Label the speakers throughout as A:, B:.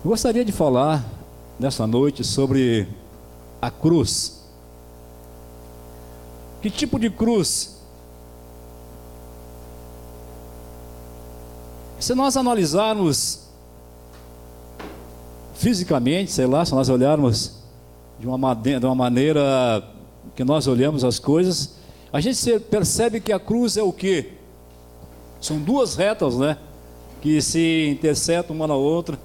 A: Eu gostaria de falar nessa noite sobre a cruz. Que tipo de cruz? Se nós analisarmos fisicamente, sei lá, se nós olharmos de uma maneira que nós olhamos as coisas, a gente percebe que a cruz é o quê? São duas retas, né? Que se interceptam uma na outra,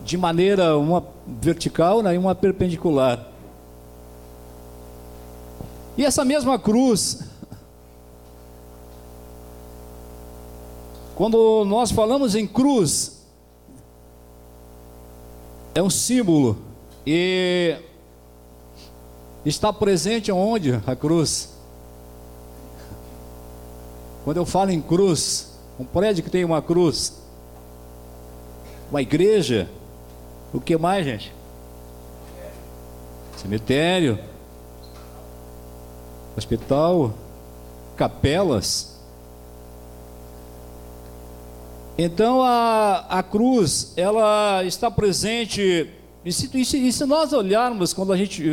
A: de maneira uma vertical, né, e uma perpendicular. E essa mesma cruz, quando nós falamos em cruz, é um símbolo e está presente onde a cruz? Quando eu falo em cruz, um prédio que tem uma cruz, uma igreja, o que mais, gente? Cemitério, hospital, capelas. Então a cruz, ela está presente, e se nós olharmos, quando a gente,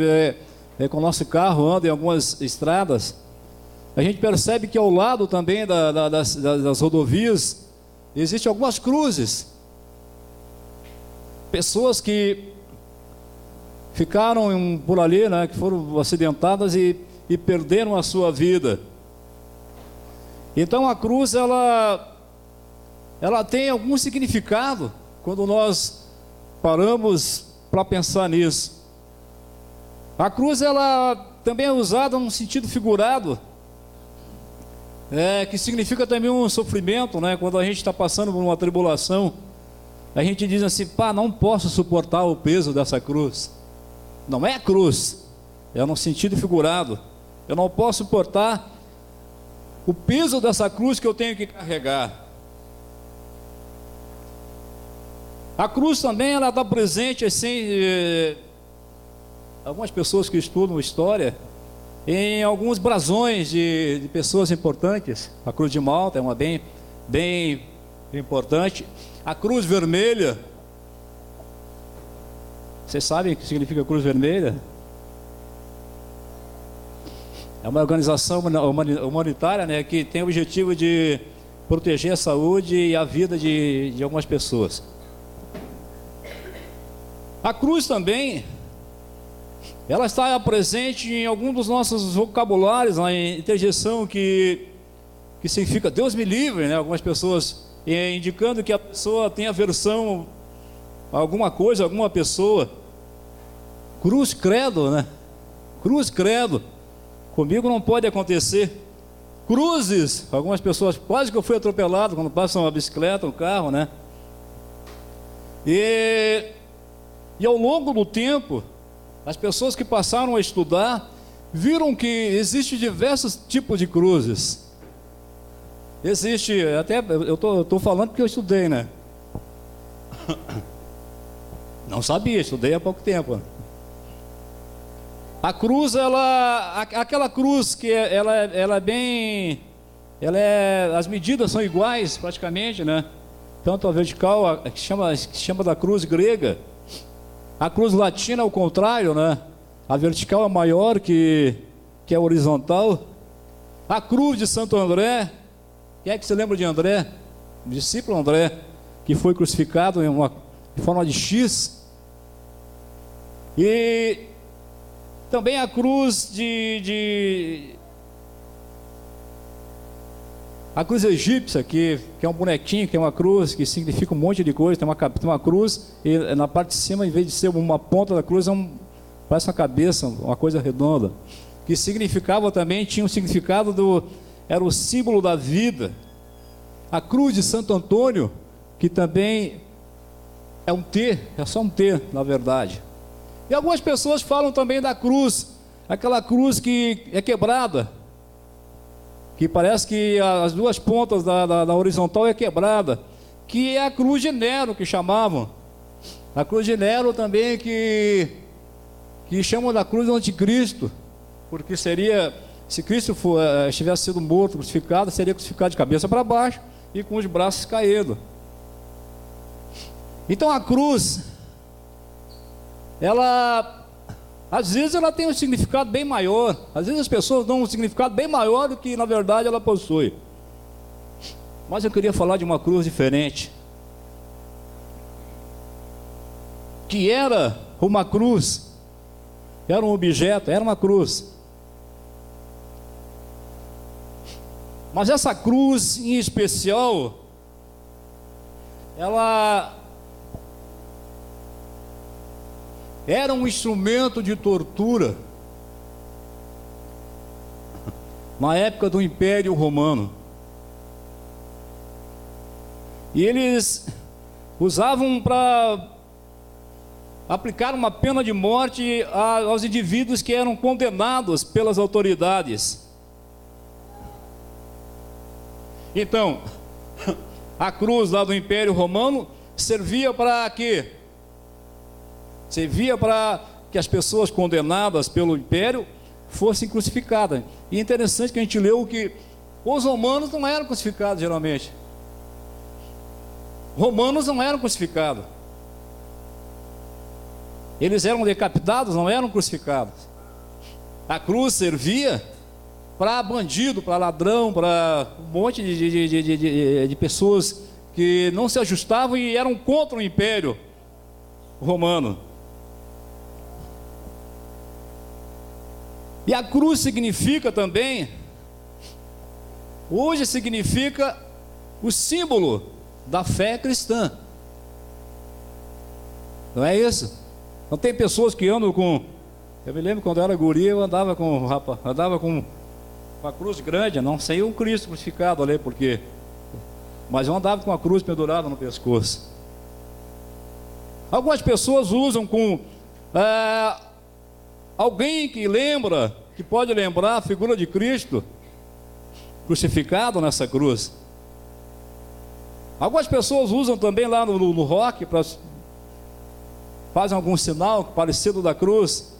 A: com o nosso carro anda em algumas estradas, a gente percebe que ao lado também das rodovias, existem algumas cruzes. Pessoas que ficaram por ali, né, que foram acidentadas e perderam a sua vida. Então a cruz, ela tem algum significado quando nós paramos para pensar nisso. A cruz, ela também é usada num sentido figurado, que significa também um sofrimento, né? Quando a gente está passando por uma tribulação, a gente diz assim: pá, não posso suportar o peso dessa cruz. Não é a cruz, é no sentido figurado. Eu não posso suportar o peso dessa cruz que eu tenho que carregar. A cruz também, ela está presente assim, algumas pessoas que estudam história, em alguns brasões de pessoas importantes. A cruz de Malta é uma bem importante. A cruz vermelha, vocês sabem o que significa cruz vermelha? É uma organização humanitária, né, que tem o objetivo de proteger a saúde e a vida de algumas pessoas. A cruz também, ela está presente em algum dos nossos vocabulários, na interjeição que significa Deus me livre, né? Algumas pessoas indicando que a pessoa tem aversão a alguma coisa, a alguma pessoa. Cruz credo, né? Cruz credo. Comigo não pode acontecer. Cruzes, algumas pessoas, quase que eu fui atropelado quando passa uma bicicleta, um carro, né? E ao longo do tempo, as pessoas que passaram a estudar viram que existe diversos tipos de cruzes. Existe, até eu estou falando porque eu estudei, né? Não sabia, estudei há pouco tempo. A cruz, aquela cruz que as medidas são iguais praticamente, né? Tanto a vertical, que chama da cruz grega. A cruz latina é o contrário, né? A vertical é maior que a horizontal. A cruz de Santo André, quem é que se lembra de André? O discípulo André, que foi crucificado em forma de X. E também a cruz a cruz egípcia, que é um bonequinho, que é uma cruz, que significa um monte de coisa. Tem uma cruz, e na parte de cima, em vez de ser uma ponta da cruz, parece uma cabeça, uma coisa redonda. Que significava também, tinha um significado era o símbolo da vida. A cruz de Santo Antônio, que também é um T, é só um T, na verdade. E algumas pessoas falam também da cruz, aquela cruz que é quebrada, que parece que as duas pontas da horizontal é quebrada, que é a cruz de Nero, que chamavam. A cruz de Nero também, que chamam da cruz do anticristo, porque seria, se Cristo tivesse sido morto, crucificado, seria crucificado de cabeça para baixo e com os braços caídos. Então a cruz, ela, às vezes ela tem um significado bem maior, às vezes as pessoas dão um significado bem maior do que na verdade ela possui. Mas eu queria falar de uma cruz diferente, que era uma cruz, era um objeto, era uma cruz. Mas essa cruz em especial, ela era um instrumento de tortura na época do Império Romano. E eles usavam para aplicar uma pena de morte aos indivíduos que eram condenados pelas autoridades. Então, a cruz lá do Império Romano servia para quê? Servia para que as pessoas condenadas pelo Império fossem crucificadas. E é interessante que a gente leu que os romanos não eram crucificados geralmente. Romanos não eram crucificados. Eles eram decapitados, não eram crucificados. A cruz servia para bandido, para ladrão, para um monte de pessoas que não se ajustavam e eram contra o Império Romano. E a cruz significa também, hoje significa o símbolo da fé cristã. Não é isso? Não tem pessoas que andam com... Eu me lembro quando eu era guri, eu andava com uma cruz grande, não sei um Cristo crucificado ali, porque... Mas eu andava com uma cruz pendurada no pescoço. Algumas pessoas usam com... alguém que lembra, que pode lembrar a figura de Cristo crucificado nessa cruz. Algumas pessoas usam também lá no rock, fazem algum sinal parecido da cruz.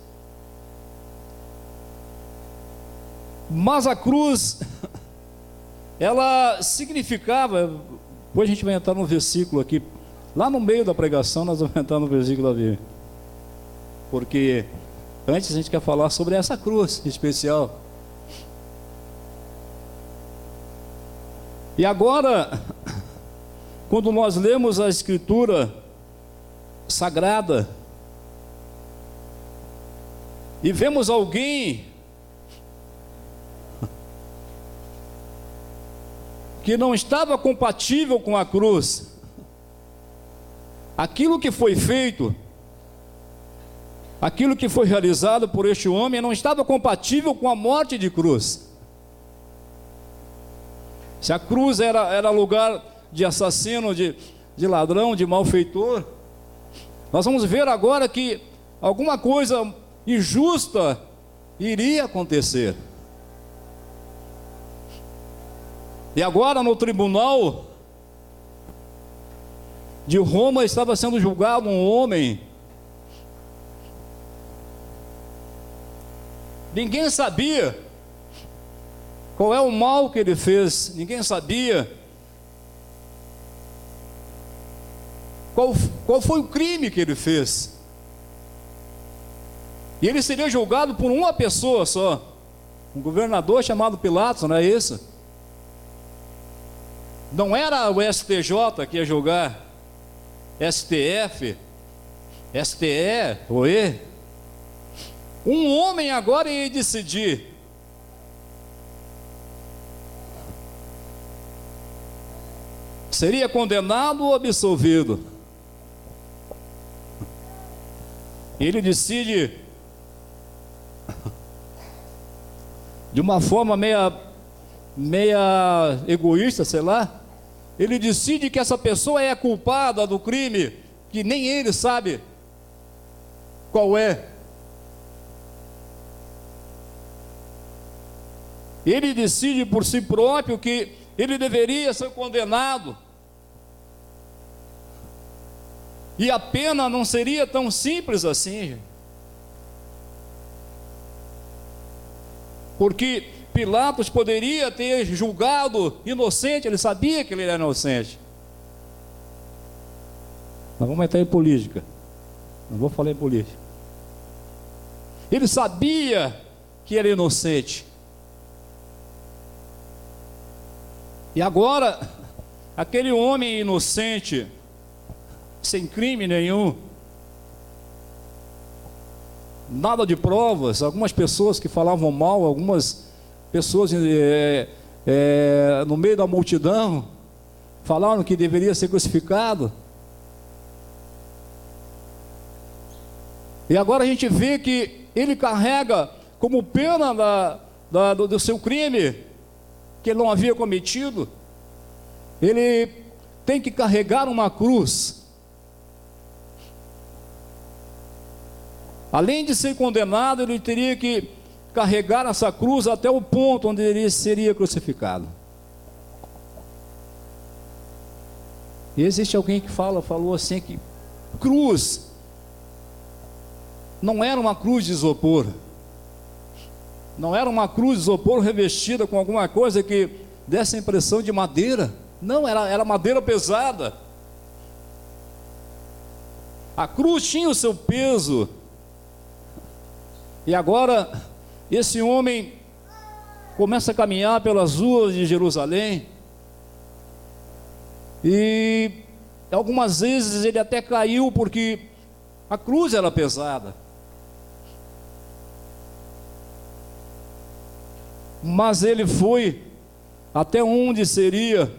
A: Mas a cruz, ela significava, depois a gente vai entrar no versículo aqui, lá no meio da pregação nós vamos entrar no versículo da Bíblia, porque antes a gente quer falar sobre essa cruz especial. E agora, quando nós lemos a Escritura Sagrada e vemos alguém que não estava compatível com a cruz, aquilo que foi feito, aquilo que foi realizado por este homem não estava compatível com a morte de cruz. Se a cruz era lugar de assassino, de ladrão, de malfeitor, nós vamos ver agora que alguma coisa injusta iria acontecer. E agora no tribunal de Roma estava sendo julgado um homem. Ninguém sabia qual é o mal que ele fez, ninguém sabia qual foi o crime que ele fez. E ele seria julgado por uma pessoa só, um governador chamado Pilatos, não é isso? Não era o STJ que ia julgar, STF, STE, OE. Um homem agora ia decidir. Seria condenado ou absolvido? Ele decide de uma forma meia egoísta, sei lá. Ele decide que essa pessoa é culpada do crime que nem ele sabe qual é. Ele decide por si próprio que ele deveria ser condenado. E a pena não seria tão simples assim. Porque Pilatos poderia ter julgado inocente, ele sabia que ele era inocente. Nós vamos entrar em política. Não vou falar em política. Ele sabia que era inocente. E agora, aquele homem inocente, sem crime nenhum, nada de provas, algumas pessoas que falavam mal, algumas pessoas no meio da multidão falaram que deveria ser crucificado. E agora a gente vê que ele carrega como pena do seu crime, que ele não havia cometido, ele tem que carregar uma cruz. Além de ser condenado, ele teria que carregar essa cruz até o ponto onde ele seria crucificado. E existe alguém que falou assim que cruz não era uma cruz de isopor, não era uma cruz de isopor revestida com alguma coisa que desse a impressão de madeira. Não, era madeira pesada. A cruz tinha o seu peso. E agora esse homem começa a caminhar pelas ruas de Jerusalém, e algumas vezes ele até caiu porque a cruz era pesada. Mas ele foi até onde seria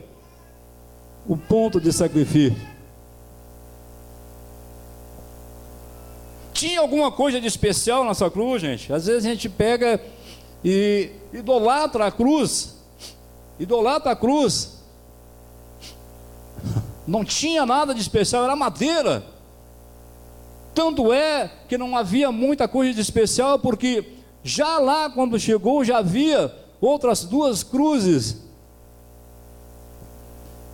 A: o ponto de sacrifício. Tinha alguma coisa de especial nessa cruz, gente? Às vezes a gente pega e idolatra a cruz. Idolatra a cruz. Não tinha nada de especial, era madeira. Tanto é que não havia muita coisa de especial, porque já lá quando chegou já havia outras duas cruzes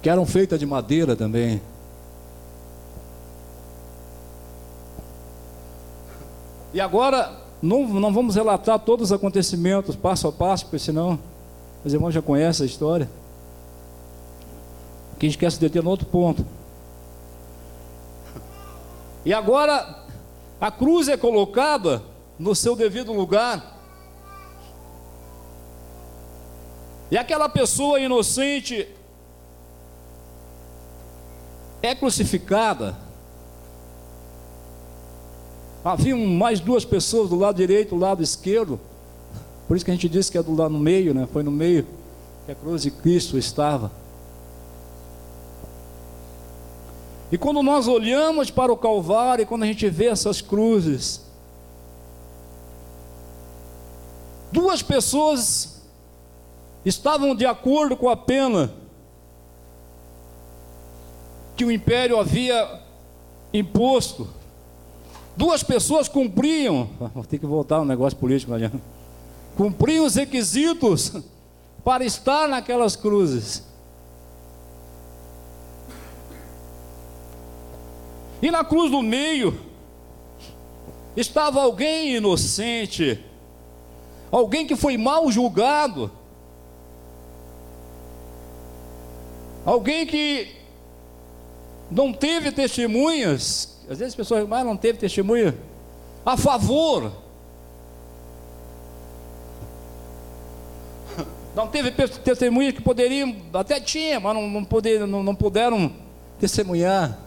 A: que eram feitas de madeira também. E agora não vamos relatar todos os acontecimentos passo a passo, porque senão os irmãos já conhecem a história. Que a gente quer se deter no outro ponto. E agora a cruz é colocada no seu devido lugar. E aquela pessoa inocente é crucificada. Havia mais duas pessoas do lado direito, do lado esquerdo. Por isso que a gente disse que é do lado no meio, né? Foi no meio que a cruz de Cristo estava. E quando nós olhamos para o Calvário, e quando a gente vê essas cruzes, duas pessoas estavam de acordo com a pena que o império havia imposto. Duas pessoas cumpriam, vou ter que voltar no negócio político, não adianta. Cumpriam os requisitos para estar naquelas cruzes. E na cruz do meio estava alguém inocente, alguém que foi mal julgado, alguém que não teve testemunhas. Às vezes as pessoas, mas não teve testemunha a favor, não teve testemunhas que poderiam, até tinha, mas não puderam testemunhar.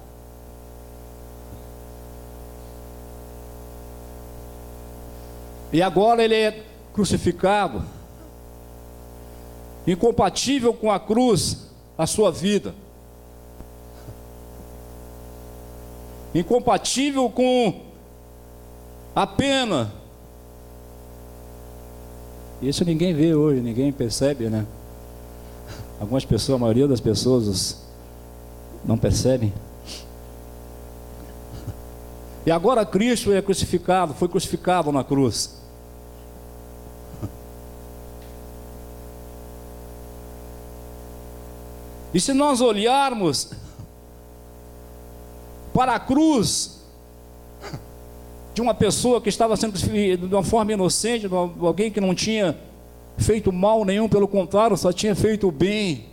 A: E agora ele é crucificado, incompatível com a cruz, a sua vida, incompatível com a pena. Isso ninguém vê hoje, ninguém percebe, né? Algumas pessoas, a maioria das pessoas não percebem. E agora Cristo é crucificado, foi crucificado na cruz. E se nós olharmos para a cruz de uma pessoa que estava sendo crucificada de uma forma inocente, de alguém que não tinha feito mal nenhum, pelo contrário, só tinha feito o bem,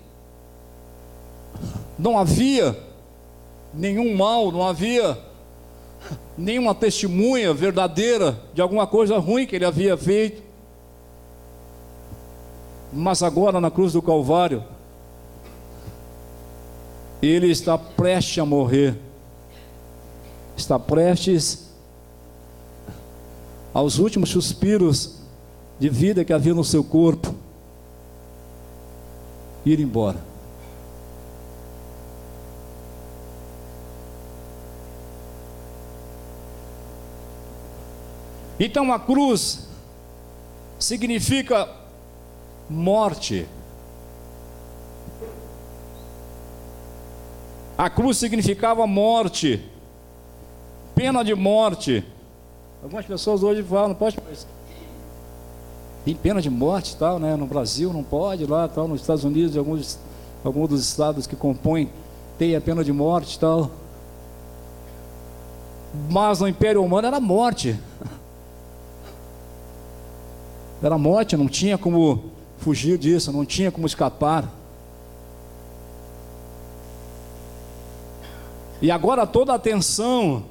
A: não havia nenhum mal, não havia nenhuma testemunha verdadeira de alguma coisa ruim que ele havia feito. Mas agora na cruz do Calvário, ele está prestes a morrer, está prestes aos últimos suspiros de vida que havia no seu corpo, ir embora. Então a cruz significa morte. A cruz significava morte, pena de morte. Algumas pessoas hoje falam, não pode, tem pena de morte e tal, né? No Brasil não pode, lá tal, nos Estados Unidos, alguns dos estados que compõem tem a pena de morte e tal. Mas no Império Romano era morte. Era morte, não tinha como fugir disso, não tinha como escapar. E agora toda a atenção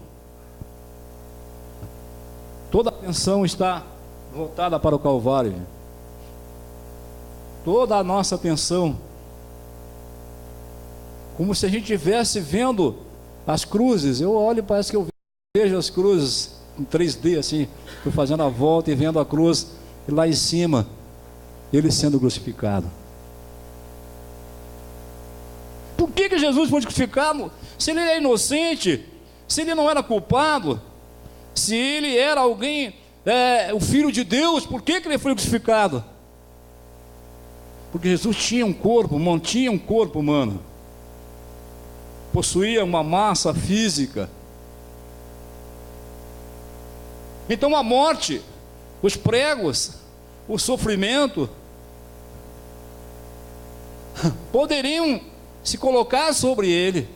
A: está voltada para o Calvário. Toda a nossa atenção, como se a gente estivesse vendo as cruzes. Eu olho e parece que eu vejo as cruzes em 3D assim, estou fazendo a volta e vendo a cruz, e lá em cima ele sendo crucificado. Por que Jesus foi crucificado? Se ele é inocente, se ele não era culpado, se ele era alguém, o Filho de Deus, por que ele foi crucificado? Porque Jesus tinha um corpo, mantinha um corpo humano, possuía uma massa física. Então a morte, os pregos, o sofrimento poderiam se colocar sobre ele.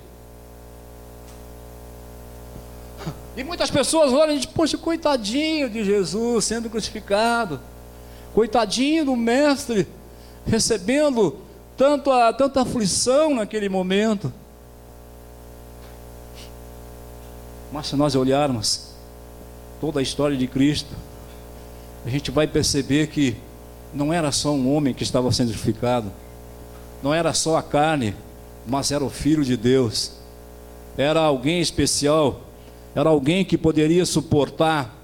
A: E muitas pessoas olham e dizem, poxa, coitadinho de Jesus sendo crucificado, coitadinho do mestre recebendo tanta aflição naquele momento. Mas se nós olharmos toda a história de Cristo, a gente vai perceber que não era só um homem que estava sendo crucificado, não era só a carne, mas era o Filho de Deus, era alguém especial, era alguém que poderia suportar,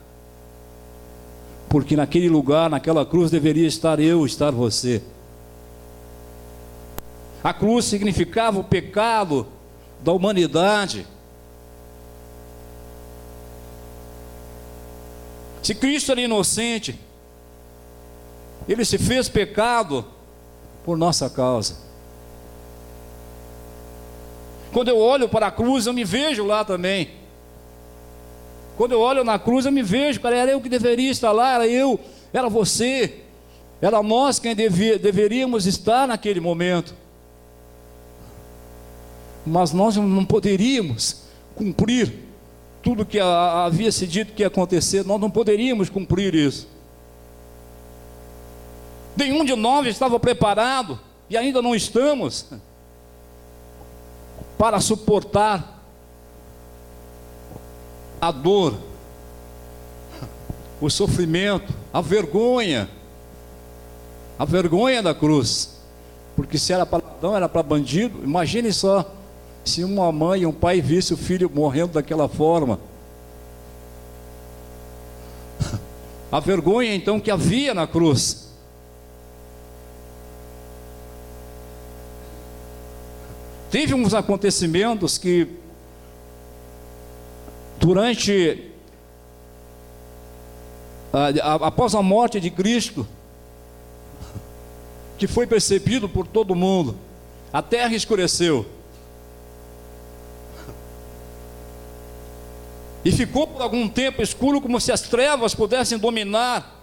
A: porque naquele lugar, naquela cruz deveria estar eu, estar você. A cruz significava o pecado da humanidade. Se Cristo era inocente, ele se fez pecado por nossa causa. Quando eu olho para a cruz, eu me vejo lá também. Quando eu olho na cruz, eu me vejo, cara, era eu que deveria estar lá, era eu, era você, era nós quem deveríamos estar naquele momento. Mas nós não poderíamos cumprir tudo que havia se dito que ia acontecer, nós não poderíamos cumprir isso. Nenhum de nós estava preparado, e ainda não estamos, para suportar a dor, o sofrimento, a vergonha da cruz. Porque se era para ladrão, era para bandido. Imagine só, se uma mãe e um pai visse o filho morrendo daquela forma. A vergonha então que havia na cruz. Teve uns acontecimentos que, durante, após a morte de Cristo, que foi percebido por todo mundo, a terra escureceu, e ficou por algum tempo escuro, como se as trevas pudessem dominar,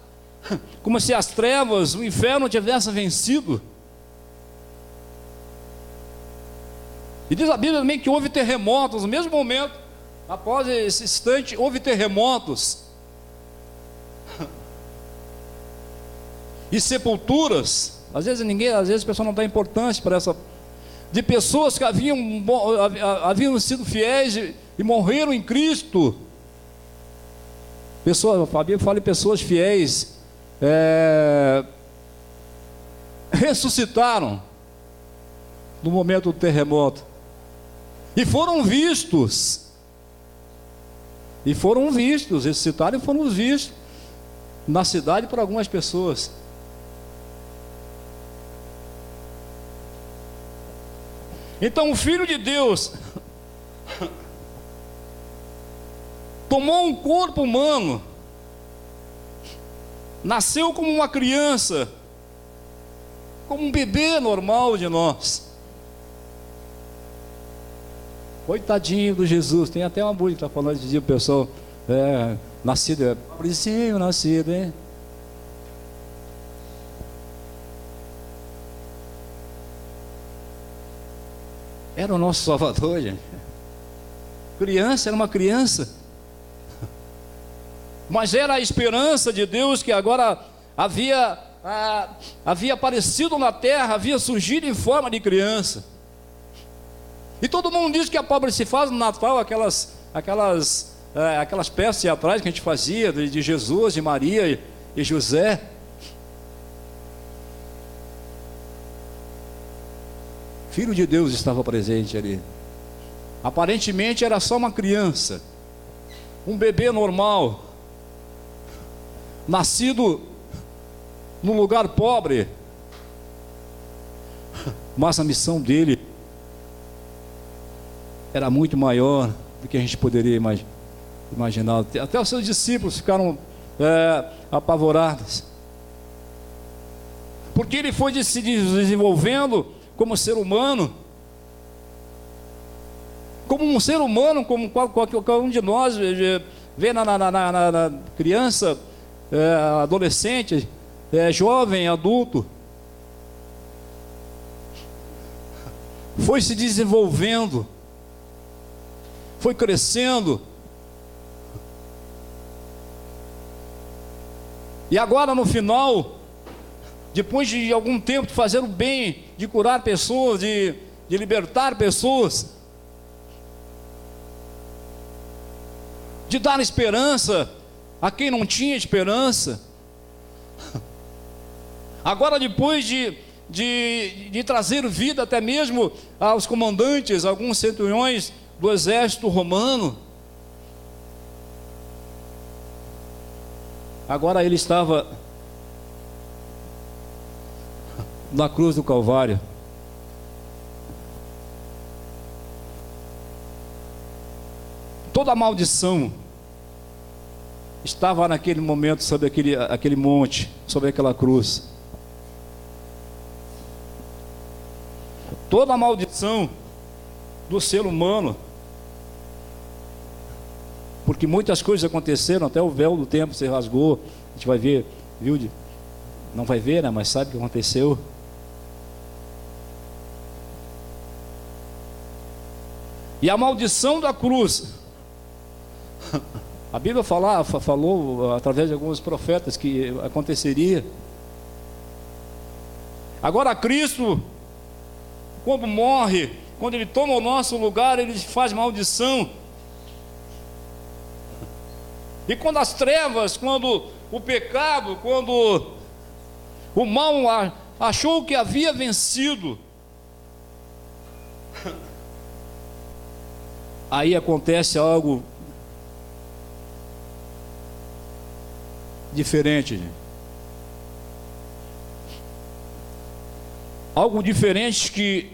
A: como se as trevas, o inferno tivesse vencido. E diz a Bíblia também que houve terremotos, no mesmo momento, após esse instante, houve terremotos, e sepulturas. Às vezes a pessoa não dá importância para essa, de pessoas que haviam sido fiéis e morreram em Cristo, Pessoas, a Bíblia fala em pessoas fiéis, ressuscitaram no momento do terremoto. E foram vistos. Ressuscitaram e foram vistos na cidade por algumas pessoas. Então o Filho de Deus tomou um corpo humano, nasceu como uma criança, como um bebê normal de nós. Coitadinho do Jesus. Tem até uma música que está falando de dia, o pessoal, nascido, pobrezinho nascido, hein? Era o nosso Salvador, gente. Criança, era uma criança. Mas era a esperança de Deus que agora havia aparecido na terra, havia surgido em forma de criança. E todo mundo diz que a pobre se faz no Natal, aquelas peças teatrais que a gente fazia de Jesus, de Maria e José. Filho de Deus estava presente ali. Aparentemente era só uma criança, um bebê normal, nascido num lugar pobre, mas a missão dele era muito maior do que a gente poderia imaginar. Até os seus discípulos ficaram apavorados, porque ele foi se desenvolvendo como ser humano, como qualquer um de nós vê na criança, adolescente, jovem, adulto. Foi se desenvolvendo, foi crescendo, e agora no final, depois de algum tempo de fazer o bem, de curar pessoas, de libertar pessoas, de dar esperança a quem não tinha esperança, agora depois de trazer vida até mesmo aos comandantes, alguns centuriões do exército romano, agora ele estava na cruz do Calvário. Toda a maldição estava naquele momento sobre aquele monte, sobre aquela cruz. Toda a maldição do ser humano, porque muitas coisas aconteceram, até o véu do templo se rasgou. A gente vai ver, viu? Não vai ver, né? Mas sabe o que aconteceu. E a maldição da cruz, a Bíblia falou através de alguns profetas que aconteceria. Agora Cristo, quando morre, quando Ele toma o nosso lugar, Ele faz maldição. E quando as trevas, quando o pecado, quando o mal achou que havia vencido, aí acontece algo diferente, gente. Algo diferente que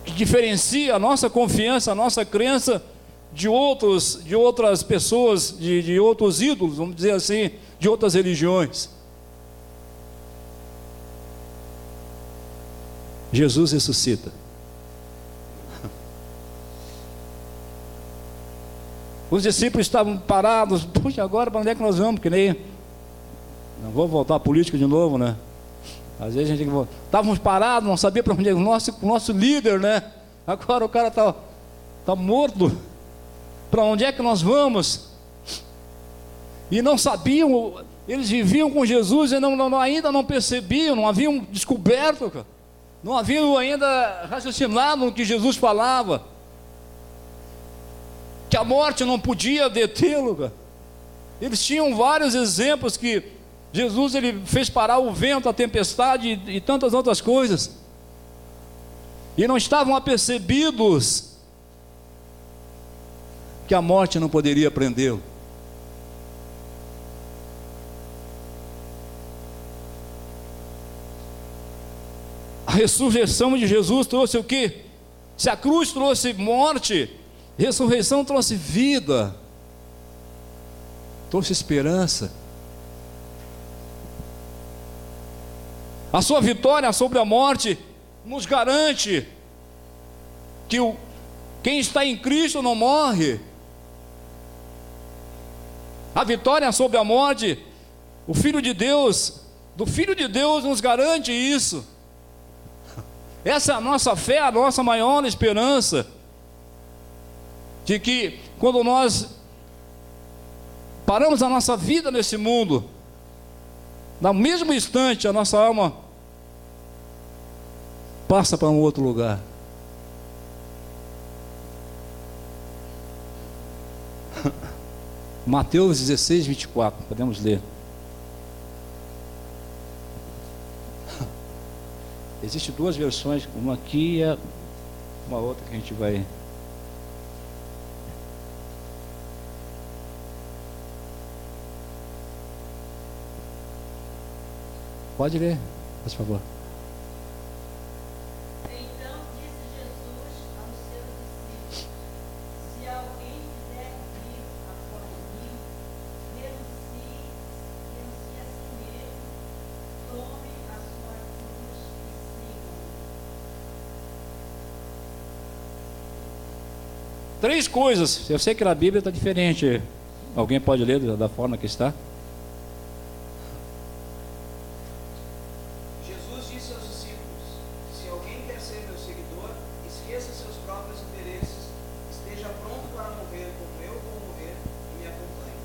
A: diferencia a nossa confiança, a nossa crença de outras pessoas, de outros ídolos, vamos dizer assim, de outras religiões. Jesus ressuscita. Os discípulos estavam parados. Puxa, agora para onde é que nós vamos? Que nem... Não vou voltar à política de novo, né? Às vezes a gente estávamos parados, não sabia para onde é. O nosso líder, né? Agora o cara tá morto. Para onde é que nós vamos? E não sabiam. Eles viviam com Jesus e ainda não percebiam, não haviam descoberto, cara. Não haviam ainda raciocinado no que Jesus falava. que a morte não podia detê-lo, cara. Eles tinham vários exemplos que Jesus ele fez parar o vento, a tempestade e tantas outras coisas, e não estavam apercebidos que a morte não poderia prendê-lo. A ressurreição de Jesus trouxe o quê? Se a cruz trouxe morte, ressurreição trouxe vida, trouxe esperança. A sua vitória sobre a morte nos garante que quem está em Cristo não morre. A vitória sobre a morte, o Filho de Deus, do Filho de Deus nos garante isso. Essa é a nossa fé, a nossa maior esperança, de que quando nós paramos a nossa vida nesse mundo, no mesmo instante a nossa alma passa para um outro lugar. Mateus 16, 24, podemos ler. Existem duas versões, uma aqui e uma outra que a gente vai... Pode ler, por favor.
B: Então disse Jesus aos seus discípulos: se alguém quiser vir após mim, renuncie a si mesmo, tome a sua cruz e siga-me.
A: Três coisas. Eu sei que na Bíblia está diferente. Alguém pode ler da forma que está?
C: Jesus disse aos discípulos: se alguém quer ser meu seguidor, esqueça seus próprios interesses, esteja pronto para morrer como eu vou morrer e me acompanhe.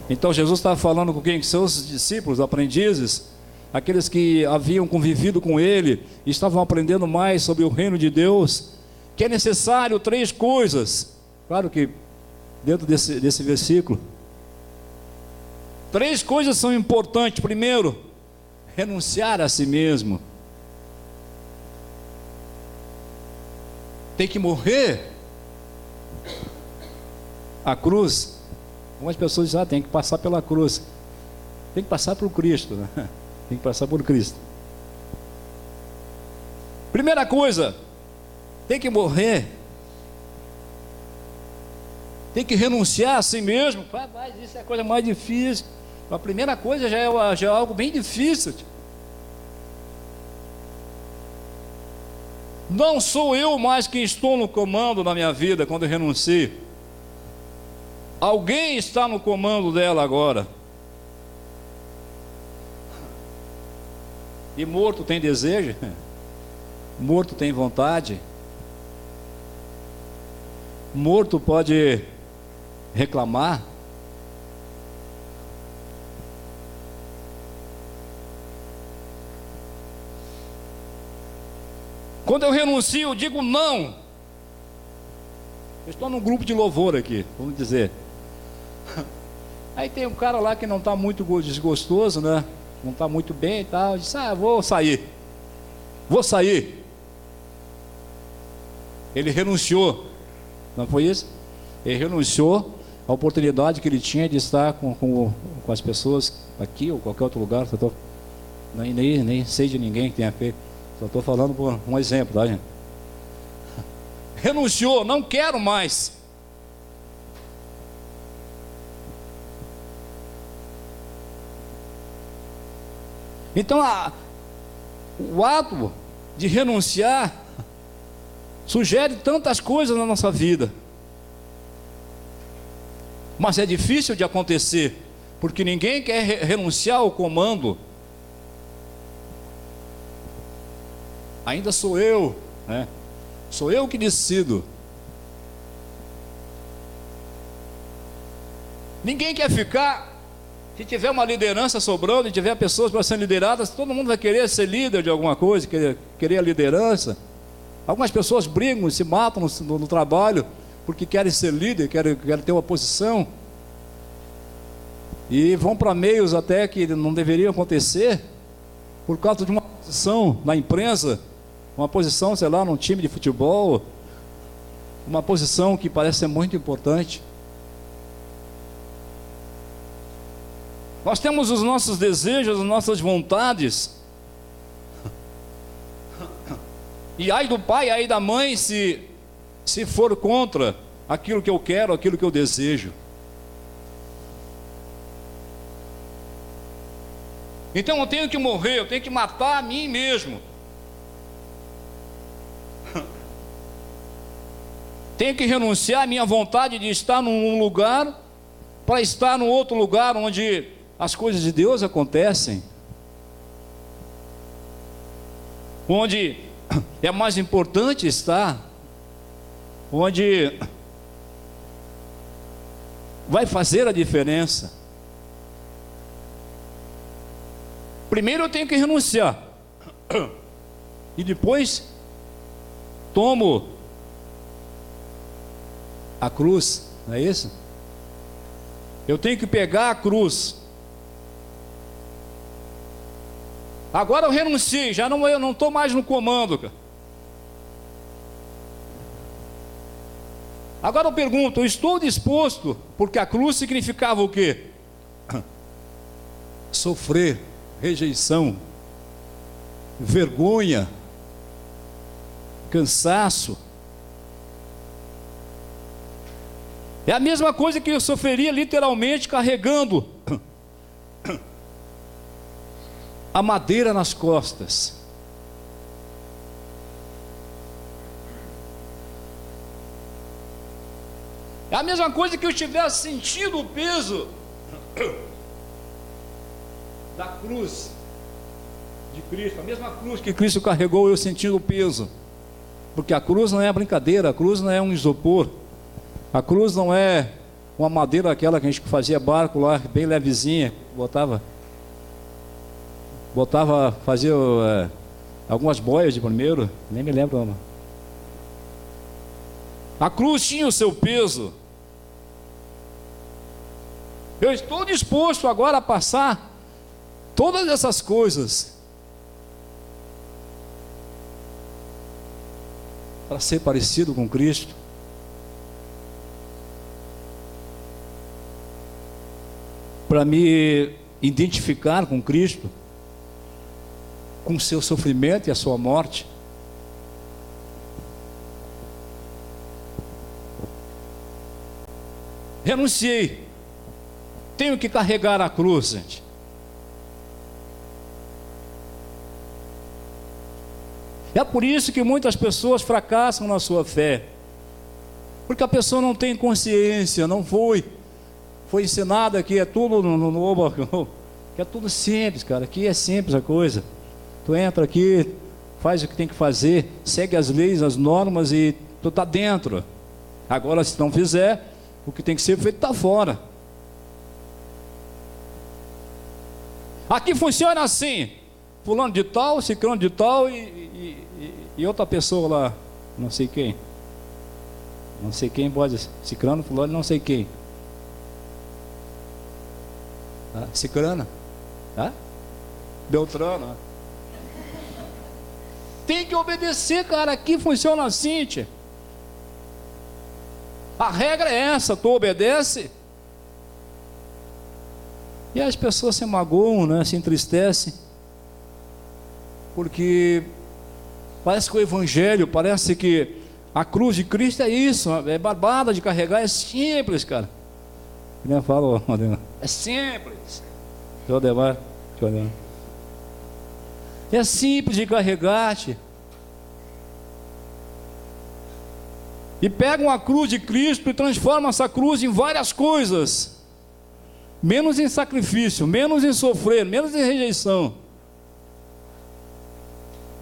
A: Então Jesus estava falando com quem? Com seus discípulos, aprendizes, aqueles que haviam convivido com ele, e estavam aprendendo mais sobre o reino de Deus, que é necessário três coisas. Claro que dentro desse versículo, três coisas são importantes. Primeiro, renunciar a si mesmo. Tem que morrer. A cruz, algumas pessoas dizem, tem que passar pela cruz. Tem que passar por Cristo, né? Tem que passar por Cristo. Primeira coisa, tem que morrer. Tem que renunciar a si mesmo. Mas isso é a coisa mais difícil. A primeira coisa já é algo bem difícil. Não sou eu mais quem estou no comando na minha vida quando eu renuncio. Alguém está no comando dela agora. E morto tem desejo? Morto tem vontade? Morto pode reclamar? Quando eu renuncio, eu digo não. Eu estou num grupo de louvor aqui, vamos dizer. Aí tem um cara lá que não está muito desgostoso, né? Não está muito bem e tal. Diz, vou sair. Vou sair. Ele renunciou. Não foi isso? Ele renunciou à oportunidade que ele tinha de estar com as pessoas aqui ou qualquer outro lugar. Nem sei de ninguém que tenha feito. Só estou falando por um exemplo, tá, gente? Renunciou, não quero mais. Então, o ato de renunciar sugere tantas coisas na nossa vida, mas é difícil de acontecer, porque ninguém quer renunciar ao comando. Ainda sou eu, né? Sou eu que decido. Ninguém quer ficar. Se tiver uma liderança sobrando e tiver pessoas para serem lideradas, todo mundo vai querer ser líder de alguma coisa, querer a liderança. Algumas pessoas brigam, se matam no trabalho, porque querem ser líder, querem ter uma posição, e vão para meios até que não deveriam acontecer, por causa de uma posição na imprensa, uma posição, sei lá, num time de futebol, uma posição que parece ser muito importante. Nós temos os nossos desejos, as nossas vontades, e ai do pai, ai da mãe, se for contra aquilo que eu quero, aquilo que eu desejo. Então eu tenho que morrer, eu tenho que matar a mim mesmo. Tenho que renunciar à minha vontade de estar num lugar para estar num outro lugar onde as coisas de Deus acontecem, onde é mais importante estar, onde vai fazer a diferença. Primeiro eu tenho que renunciar, e depois tomo a cruz, não é isso? Eu tenho que pegar a cruz. Agora eu renunciei, eu não estou mais no comando, cara. Agora eu pergunto, eu estou disposto, porque a cruz significava o quê? Sofrer, rejeição, vergonha, cansaço. É a mesma coisa que eu sofreria literalmente carregando a madeira nas costas. É a mesma coisa que eu estivesse sentindo o peso da cruz de Cristo, a mesma cruz que Cristo carregou, eu sentindo o peso, porque a cruz não é brincadeira, a cruz não é um isopor, a cruz não é uma madeira aquela que a gente fazia barco lá, bem levezinha, fazia algumas boias de primeiro, nem me lembro não. A cruz tinha o seu peso. Eu estou disposto agora a passar todas essas coisas para ser parecido com Cristo. Para me identificar com Cristo, com o seu sofrimento e a sua morte. Renunciei, tenho que carregar a cruz, gente. É por isso que muitas pessoas fracassam na sua fé, porque a pessoa não tem consciência, não foi ensinada que é tudo que é tudo simples, cara. Aqui é simples a coisa. Tu entra aqui, faz o que tem que fazer, segue as leis, as normas e tu está dentro. Agora, se não fizer, o que tem que ser feito está fora. Aqui funciona assim: fulano de tal, ciclano de tal e outra pessoa lá, não sei quem pode, ciclano, fulano, não sei quem. Tá? Ciclana, tá? Beltrano. Tem que obedecer, cara. Aqui funciona assim, tia. A regra é essa, tu obedece. E as pessoas se magoam, né? Se entristecem, porque parece que o Evangelho, parece que a cruz de Cristo é isso, é barbada de carregar, é simples, cara. Eu falo, é simples. É simples de carregar, tia. E pegam a cruz de Cristo e transformam essa cruz em várias coisas, menos em sacrifício, menos em sofrer, menos em rejeição.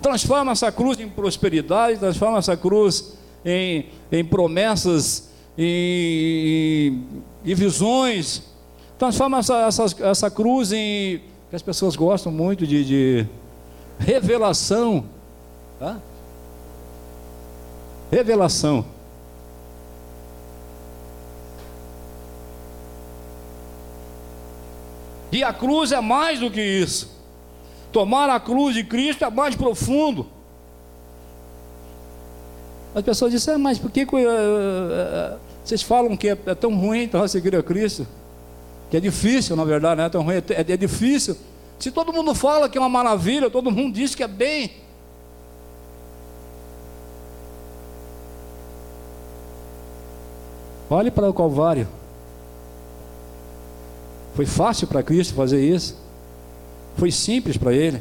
A: Transforma essa cruz em prosperidade, transforma essa cruz em promessas, em visões, transforma essa cruz em, que as pessoas gostam muito de revelação, tá? Revelação. E a cruz é mais do que isso. Tomar a cruz de Cristo é mais profundo. As pessoas dizem, mas por que vocês falam que é tão ruim então seguir a Cristo? Que é difícil, na verdade, não é tão ruim, é difícil. Se todo mundo fala que é uma maravilha, todo mundo diz que é bem. Olhe para o Calvário. Foi fácil para Cristo fazer isso? Foi simples para Ele?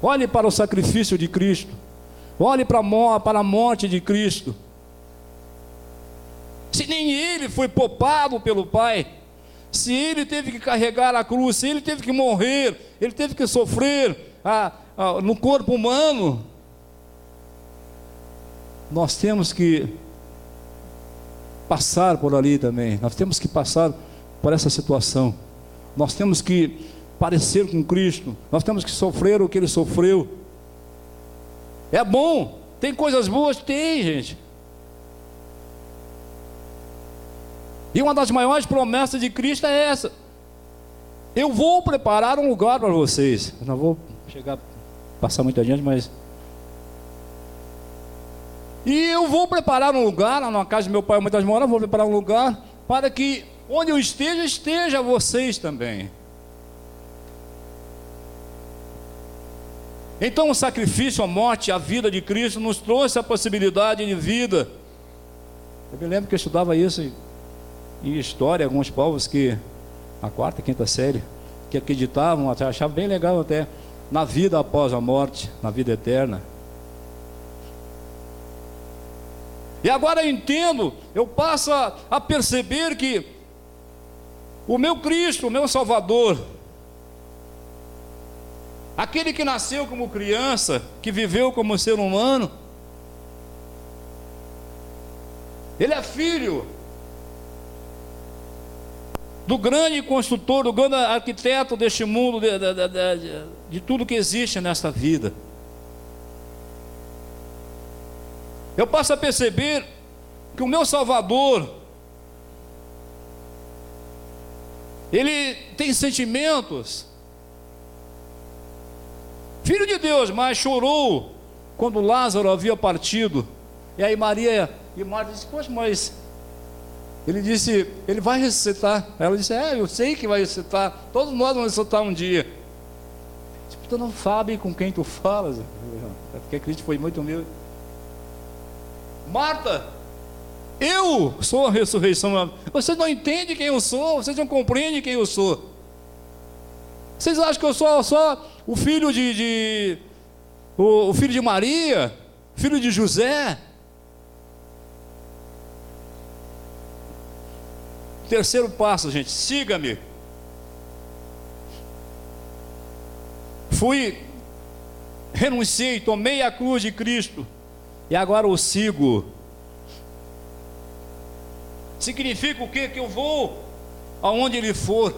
A: Olhe para o sacrifício de Cristo. Olhe para a morte de Cristo. Se nem Ele foi poupado pelo Pai, se Ele teve que carregar a cruz, se Ele teve que morrer, Ele teve que sofrer no corpo humano, nós temos que passar por ali também. Nós temos que passar por essa situação. Nós temos que parecer com Cristo. Nós temos que sofrer o que Ele sofreu. É bom, tem coisas boas? Tem, gente. E uma das maiores promessas de Cristo é essa: eu vou preparar um lugar para vocês. Eu não vou passar muita gente, mas... E eu vou preparar um lugar, na casa de meu pai, muitas moram, vou preparar um lugar para que onde eu esteja vocês também. Então o sacrifício, a morte, a vida de Cristo nos trouxe a possibilidade de vida. Eu me lembro que eu estudava isso em história, alguns povos que, na quarta, quinta série, que acreditavam, até achavam bem legal até, na vida após a morte, na vida eterna. E agora eu entendo, eu passo a perceber que o meu Cristo, o meu Salvador, aquele que nasceu como criança, que viveu como ser humano, Ele é filho do grande construtor, do grande arquiteto deste mundo, de tudo que existe nesta vida. Eu passo a perceber que o meu Salvador, Ele tem sentimentos. Filho de Deus, mas chorou quando Lázaro havia partido. E aí Maria e Marta disse, poxa, mas... Ele disse, ele vai ressuscitar. Ela disse, eu sei que vai ressuscitar. Todos nós vamos ressuscitar um dia. Tu não sabe com quem tu falas. É porque Cristo foi muito humilde. Marta, eu sou a ressurreição. Vocês não entendem quem eu sou, vocês não compreendem quem eu sou. Vocês acham que eu sou só o filho o filho de Maria, filho de José? Terceiro passo, gente, siga-me. Renunciei, tomei a cruz de Cristo e agora o sigo. Significa o quê? Que eu vou aonde Ele for,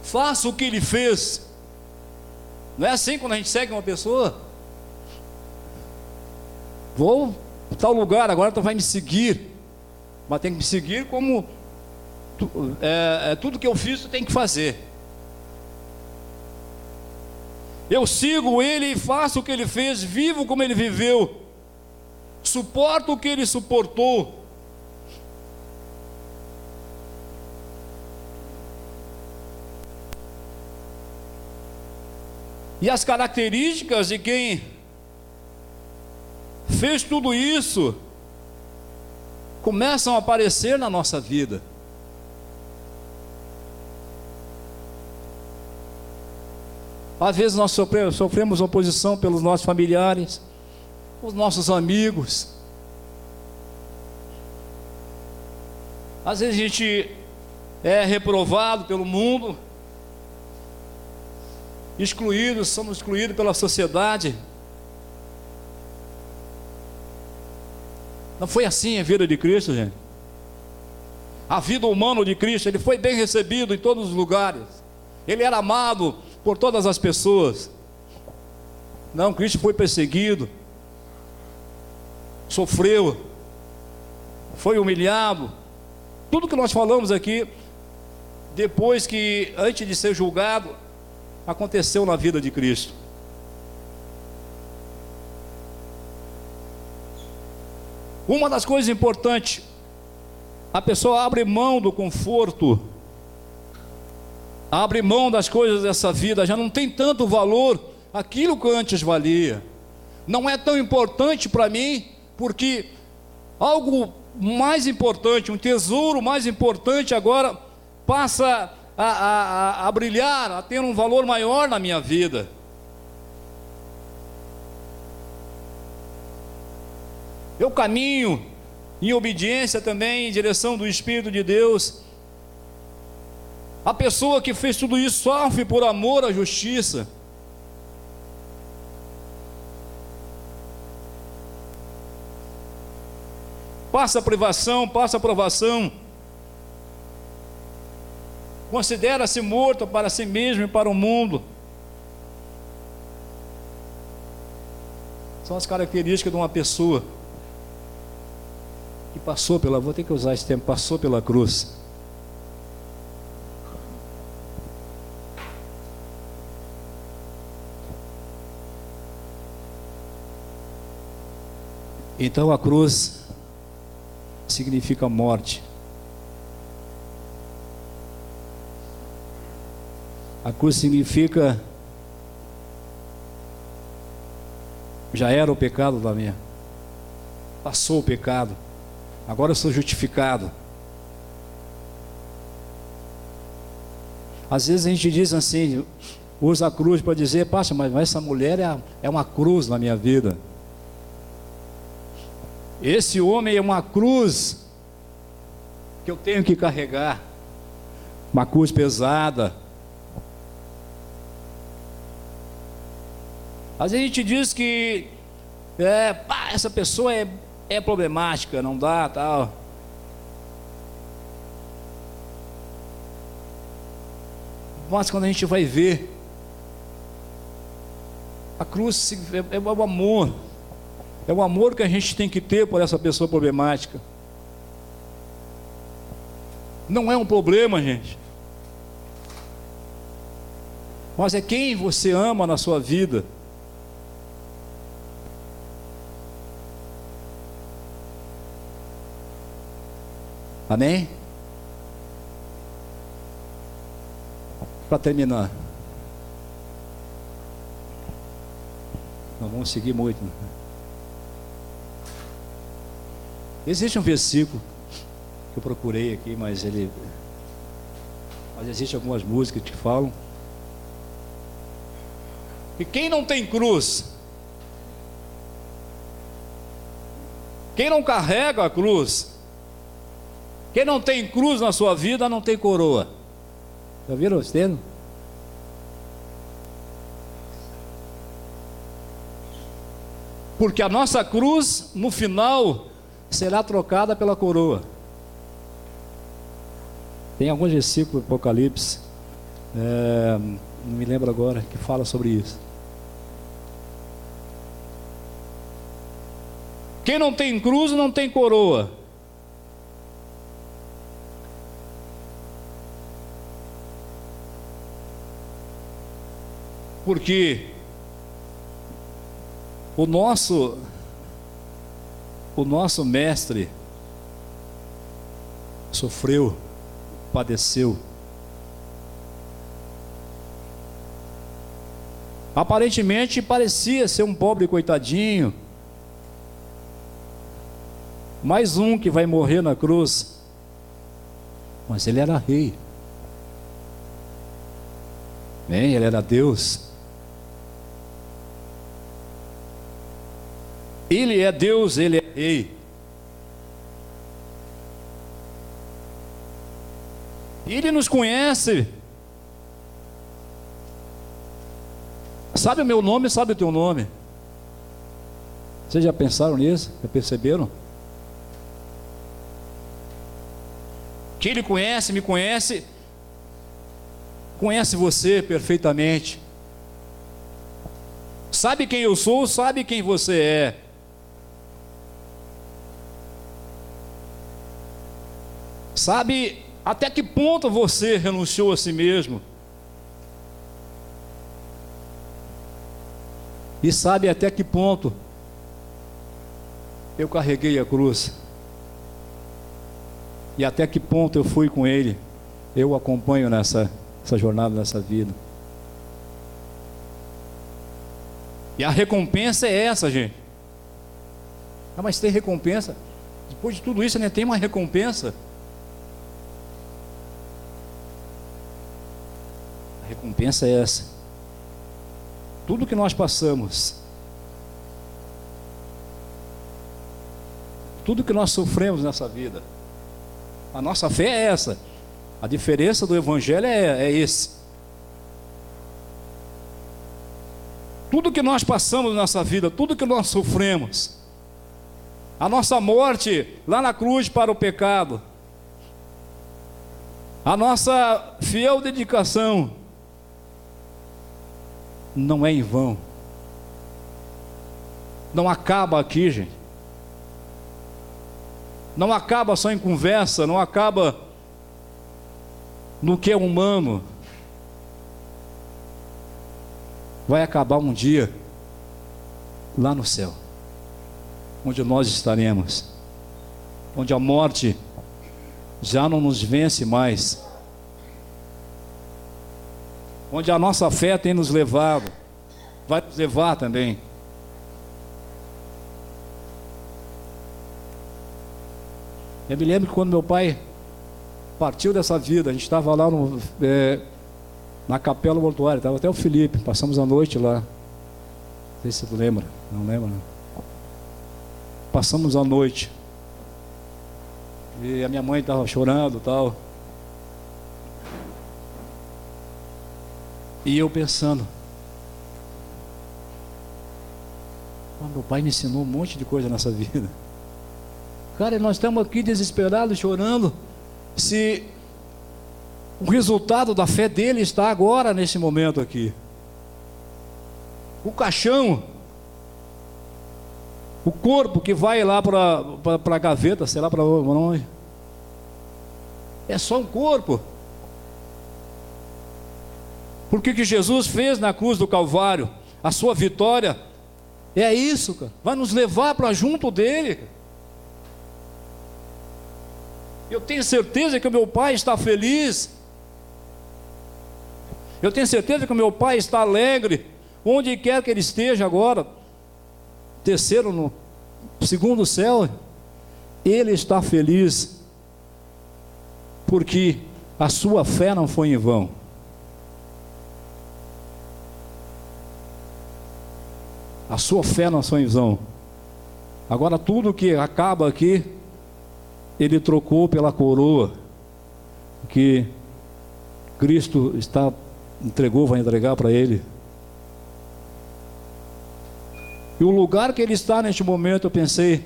A: faço o que Ele fez. Não é assim quando a gente segue uma pessoa? Vou para tal lugar, agora tu vai me seguir. Mas tem que me seguir como tudo que eu fiz tu tem que fazer. Eu sigo Ele e faço o que Ele fez, vivo como Ele viveu, suporto o que Ele suportou. E as características de quem fez tudo isso começam a aparecer na nossa vida. Às vezes nós sofremos oposição pelos nossos familiares, os nossos amigos. Às vezes a gente é reprovado pelo mundo, somos excluídos pela sociedade. Não foi assim a vida de Cristo, gente. A vida humana de Cristo, Ele foi bem recebido em todos os lugares. Ele era amado por todas as pessoas. Não, Cristo foi perseguido. sofreu, foi humilhado. Tudo que nós falamos aqui, depois que, antes de ser julgado, aconteceu na vida de Cristo. Uma das coisas importantes, a pessoa abre mão do conforto, abre mão das coisas dessa vida, já não tem tanto valor aquilo que antes valia. Não é tão importante para mim, porque algo mais importante, um tesouro mais importante agora passa a brilhar, a ter um valor maior na minha vida. Eu caminho em obediência também, em direção do Espírito de Deus. A pessoa que fez tudo isso sofre por amor à justiça. Passa privação, passa provação. Considera-se morto para si mesmo e para o mundo. São as características de uma pessoa que passou pela, vou ter que usar esse termo, passou pela cruz. Então a cruz significa morte. A cruz significa, já era o pecado da minha, passou o pecado, agora eu sou justificado. Às vezes a gente diz assim, usa a cruz para dizer, pastor, mas essa mulher é uma cruz na minha vida. Esse homem é uma cruz que eu tenho que carregar, uma cruz pesada. Às vezes a gente diz que essa pessoa é problemática, não dá, tal. Mas quando a gente vai ver, a cruz é o amor. É o amor que a gente tem que ter por essa pessoa problemática. Não é um problema, gente. Mas é quem você ama na sua vida. Amém? Para terminar, não vamos seguir muito, né? Existe um versículo que eu procurei aqui, mas existe algumas músicas que falam que quem não tem cruz, quem não carrega a cruz, quem não tem cruz na sua vida, não tem coroa. Já viram esse termo? Porque a nossa cruz, no final, será trocada pela coroa. Tem alguns versículos do Apocalipse, não me lembro agora, que fala sobre isso. Quem não tem cruz não tem coroa. Porque o nosso mestre sofreu, padeceu. Aparentemente parecia ser um pobre coitadinho, mais um que vai morrer na cruz, mas ele era rei. Bem, ele era Deus. Ele é Deus, ele é rei. Ele nos conhece. Sabe o meu nome, sabe o teu nome. Vocês já pensaram nisso? Já perceberam? Que ele conhece, me conhece, conhece você perfeitamente. Sabe quem eu sou, sabe quem você é. Sabe até que ponto você renunciou a si mesmo? E sabe até que ponto eu carreguei a cruz? E até que ponto eu fui com Ele? Eu o acompanho nessa jornada, nessa vida. E a recompensa é essa, gente. Ah, mas tem recompensa? Depois de tudo isso, ainda tem uma recompensa? A recompensa é essa. Tudo que nós passamos, tudo que nós sofremos nessa vida, a nossa fé é essa. A diferença do Evangelho é esse. Tudo que nós passamos nessa vida, tudo que nós sofremos, a nossa morte lá na cruz para o pecado, a nossa fiel dedicação, não é em vão. Não acaba aqui, gente. Não acaba só em conversa, não acaba no que é humano. Vai acabar um dia lá no céu, onde nós estaremos, onde a morte já não nos vence mais, onde a nossa fé tem nos levado, vai nos levar também. Eu me lembro que quando meu pai partiu dessa vida, a gente estava lá na capela mortuária, estava até o Felipe, passamos a noite lá. Não sei se tu lembra, não lembra, não. Passamos a noite. E a minha mãe estava chorando e tal. E eu pensando, meu pai me ensinou um monte de coisa nessa vida. Cara, nós estamos aqui desesperados, chorando, se o resultado da fé dele está agora, nesse momento aqui. O caixão, o corpo que vai lá para a gaveta, sei lá para onde, é só um corpo. Porque o que Jesus fez na cruz do Calvário, a sua vitória, é isso, cara. Vai nos levar para junto dele. Eu tenho certeza que o meu pai está feliz. Eu tenho certeza que o meu pai está alegre, onde quer que ele esteja agora, terceiro no segundo céu, ele está feliz, porque a sua fé não foi em vão. A sua fé não foi em vão. Agora tudo que acaba aqui, ele trocou pela coroa que Cristo vai entregar para ele. E o lugar que ele está neste momento, eu pensei,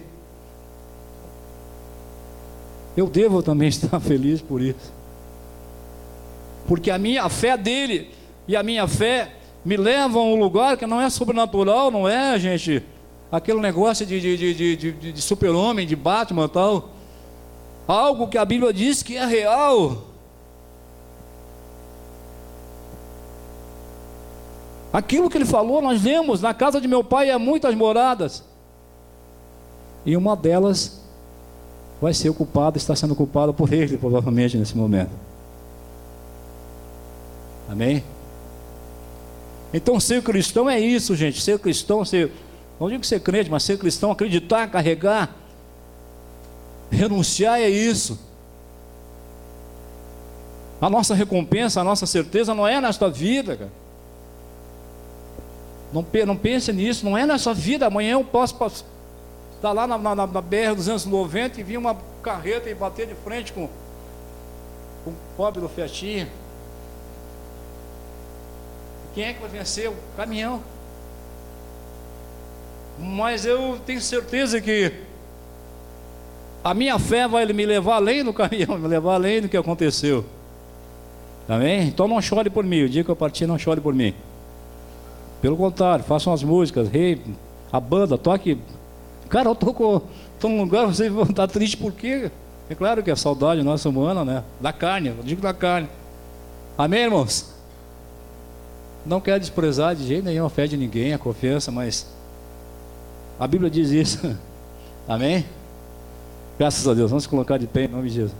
A: eu devo também estar feliz por isso, porque a minha fé dele e a minha fé me levam a um lugar que não é sobrenatural, não é, gente, aquele negócio de super-homem, de Batman e tal, algo que a Bíblia diz que é real. Aquilo que ele falou, nós lemos, na casa de meu pai há muitas moradas, e uma delas vai ser ocupada, está sendo ocupada por ele, provavelmente nesse momento. Amém? Então ser cristão é isso, gente. Ser cristão, não digo ser crente, mas ser cristão, acreditar, carregar, renunciar, é isso. A nossa recompensa, a nossa certeza não é nesta vida, cara. Não pense nisso, não é nessa vida. Amanhã eu posso estar lá na BR-290 e vir uma carreta e bater de frente com o pobre do Fiatinha. Quem é que vai vencer? O caminhão. Mas eu tenho certeza que a minha fé vai me levar além do caminhão, me levar além do que aconteceu. Amém? Então não chore por mim. O dia que eu partir, não chore por mim. Pelo contrário, façam as músicas, a banda, toque. Cara, eu estou num lugar, vocês vão estar tristes por quê? É claro que a saudade nossa humana, né? Da carne, eu digo da carne. Amém, irmãos? Não quero desprezar de jeito nenhum a fé de ninguém, a confiança, mas a Bíblia diz isso. Amém? Graças a Deus. Vamos colocar de pé em nome de Jesus.